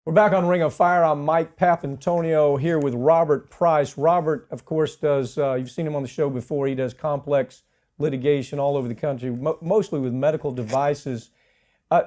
We're back on Ring of Fire. I'm Mike Papantonio here with Robert Price. Robert, of course, does, you've seen him on the show before, he does complex litigation all over the country, mostly with medical devices.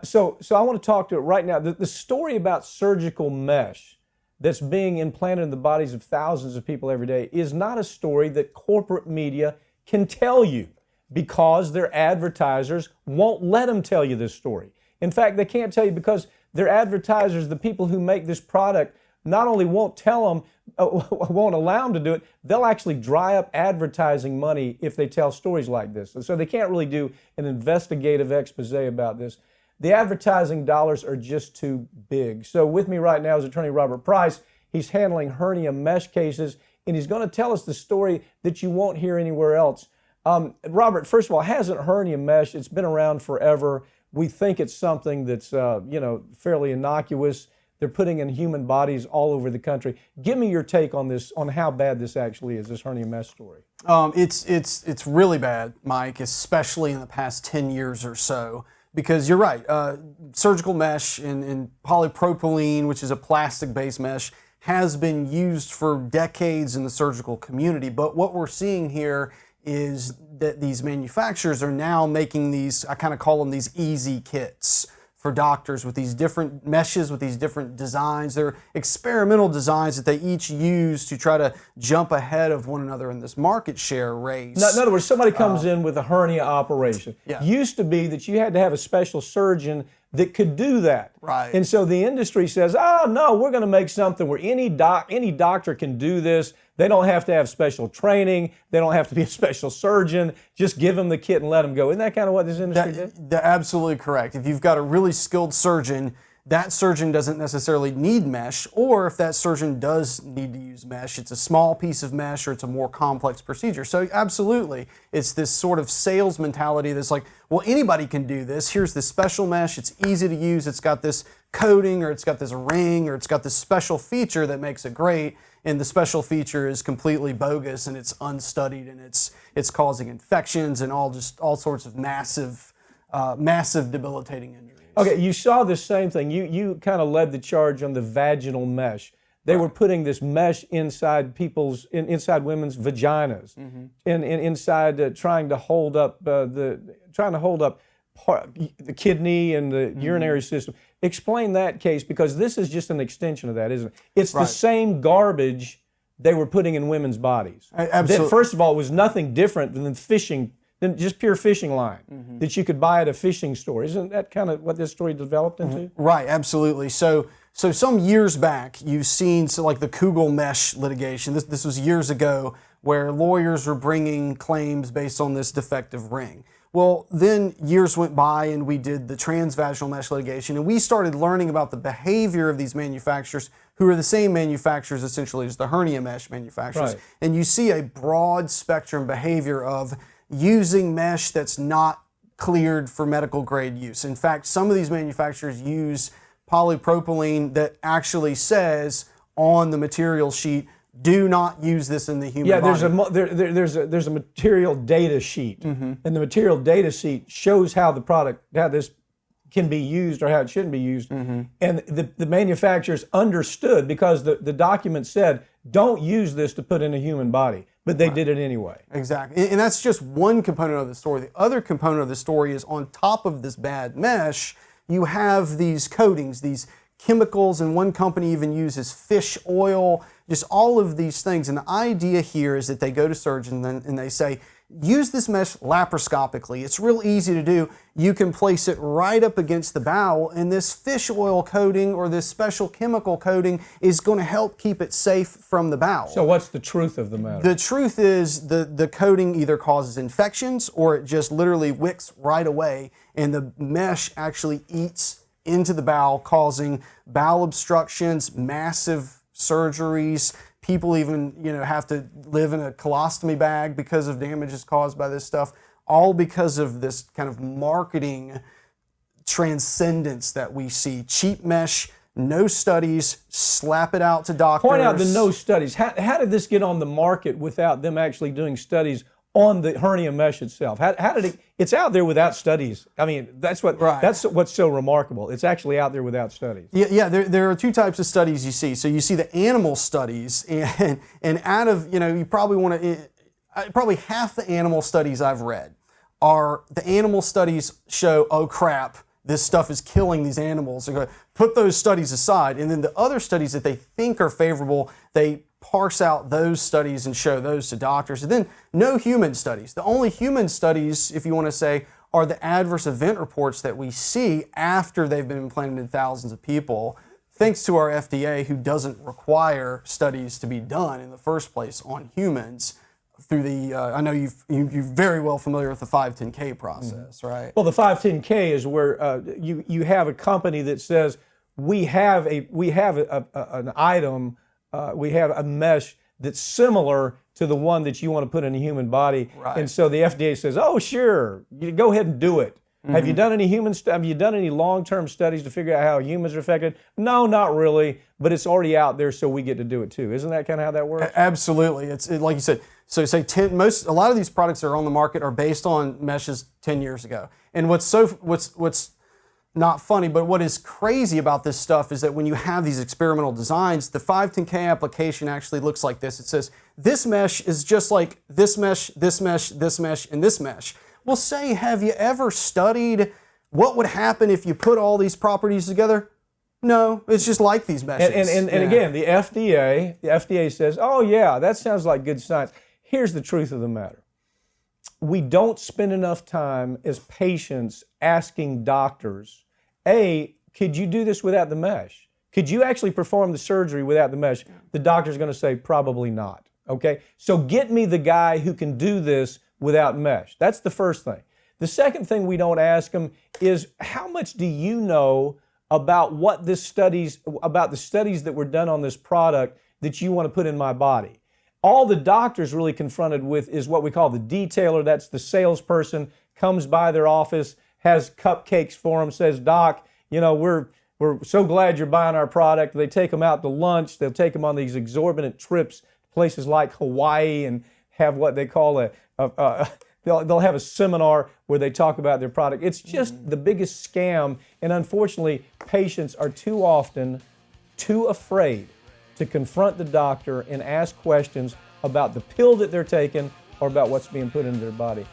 So I want to talk to it right now. The story about surgical mesh that's being implanted in the bodies of thousands of people every day is not a story that corporate media can tell you because their advertisers won't let them tell you this story. In fact, they can't tell you because their advertisers, the people who make this product, not only won't tell them, won't allow them to do it, they'll actually dry up advertising money if they tell stories like this. And so they can't really do an investigative expose about this. The advertising dollars are just too big. So with me right now is attorney Robert Price. He's handling hernia mesh cases, and he's going to tell us the story that you won't hear anywhere else. Robert, first of all, hasn't hernia mesh, it's been around forever. We think it's something that's, fairly innocuous. They're putting in human bodies all over the country. Give me your take on this, on how bad this actually is, this hernia mesh story. It's really bad, Mike, especially in the past 10 years or so. Because you're right, surgical mesh and polypropylene, which is a plastic-based mesh, has been used for decades in the surgical community. But what we're seeing here is that these manufacturers are now making these, I kind of call them these easy kits for doctors with these different meshes, with these different designs. They're experimental designs that they each use to try to jump ahead of one another in this market share race. In other words, somebody comes in with a hernia operation. Yeah. Used to be that you had to have a special surgeon that could do that. Right. And so the industry says, oh no, we're going to make something where any doctor can do this. They don't have to have special training. They don't have to be a special surgeon. Just give them the kit and let them go. Isn't that kind of what this industry did? That's absolutely correct. If you've got a really skilled surgeon, that surgeon doesn't necessarily need mesh, or if that surgeon does need to use mesh, it's a small piece of mesh or it's a more complex procedure. So absolutely, it's this sort of sales mentality that's like, well, anybody can do this. Here's this special mesh. It's easy to use. It's got this coating, or it's got this ring, or it's got this special feature that makes it great. And the special feature is completely bogus and it's unstudied and it's causing infections and all sorts of massive debilitating injuries. Okay, you saw the same thing. You kind of led the charge on the vaginal mesh. They were putting this mesh inside inside women's vaginas, and inside trying to hold up the kidney and the urinary system. Explain that case, because this is just an extension of that, isn't it? It's the same garbage they were putting in women's bodies. Absolutely. That, first of all, was nothing different than than just pure fishing line that you could buy at a fishing store. Isn't that kind of what this story developed into? Right, absolutely. So some years back, you've seen like the Kugel mesh litigation. This was years ago, where lawyers were bringing claims based on this defective ring. Well, then years went by and we did the transvaginal mesh litigation, and we started learning about the behavior of these manufacturers, who are the same manufacturers essentially as the hernia mesh manufacturers. Right. And you see a broad spectrum behavior of using mesh that's not cleared for medical grade use. In fact, some of these manufacturers use polypropylene that actually says on the material sheet, do not use this in the human body. There's a material data sheet, and the material data sheet shows how this can be used or how it shouldn't be used. And the manufacturers understood, because the document said, don't use this to put in a human body, but they did it anyway. Exactly, and that's just one component of the story. The other component of the story is, on top of this bad mesh, you have these coatings, these chemicals, and one company even uses fish oil, just all of these things. And the idea here is that they go to surgeons and they say, use this mesh laparoscopically. It's real easy to do. You can place it right up against the bowel, and this fish oil coating or this special chemical coating is going to help keep it safe from the bowel. So what's the truth of the matter? The truth is the coating either causes infections or it just literally wicks right away, and the mesh actually eats into the bowel, causing bowel obstructions, massive surgeries. People even, have to live in a colostomy bag because of damages caused by this stuff, all because of this kind of marketing transcendence that we see. Cheap mesh, no studies, slap it out to doctors. Point out the no studies. How did this get on the market without them actually doing studies on the hernia mesh itself? How did It's out there without studies. I mean, that's what's so remarkable. It's actually out there without studies. Yeah. There are two types of studies you see. So you see the animal studies, and out of, you probably want to, probably half the animal studies I've read are the animal studies show, oh crap, this stuff is killing these animals. They're going to put those studies aside, and then the other studies that they think are favorable, they parse out those studies and show those to doctors. And then no human studies. The only human studies, if you want to say, are the adverse event reports that we see after they've been implanted in thousands of people, thanks to our FDA, who doesn't require studies to be done in the first place on humans through the, I know you're very well familiar with the 510K process, right? Well, the 510K is where you have a company that says we have an item, we have a mesh that's similar to the one that you want to put in a human body, Right. and so the FDA says, "Oh, sure, you go ahead and do it." Have you done any have you done any long-term studies to figure out how humans are affected? No, not really, but it's already out there, so we get to do it too. Isn't that kind of how that works? Absolutely. It's like you said. So say a lot of these products that are on the market are based on meshes 10 years ago. And what's not funny, but what is crazy about this stuff is that when you have these experimental designs, the 510K application actually looks like this. It says this mesh is just like this mesh, this mesh, this mesh, and this mesh. Well, say, have you ever studied what would happen if you put all these properties together? No, it's just like these meshes. And again, the FDA says, "Oh yeah, that sounds like good science." Here's the truth of the matter. We don't spend enough time as patients asking doctors, A, could you do this without the mesh? Could you actually perform the surgery without the mesh? The doctor's going to say, probably not. Okay? So get me the guy who can do this without mesh. That's the first thing. The second thing we don't ask them is, how much do you know about the studies that were done on this product that you want to put in my body? All the doctor's really confronted with is what we call the detailer. That's the salesperson, comes by their office, has cupcakes for them, says, "Doc, we're so glad you're buying our product." They take them out to lunch. They'll take them on these exorbitant trips to places like Hawaii and have what they call they'll have a seminar where they talk about their product. It's just the biggest scam, and unfortunately, patients are too often too afraid to confront the doctor and ask questions about the pill that they're taking or about what's being put into their body.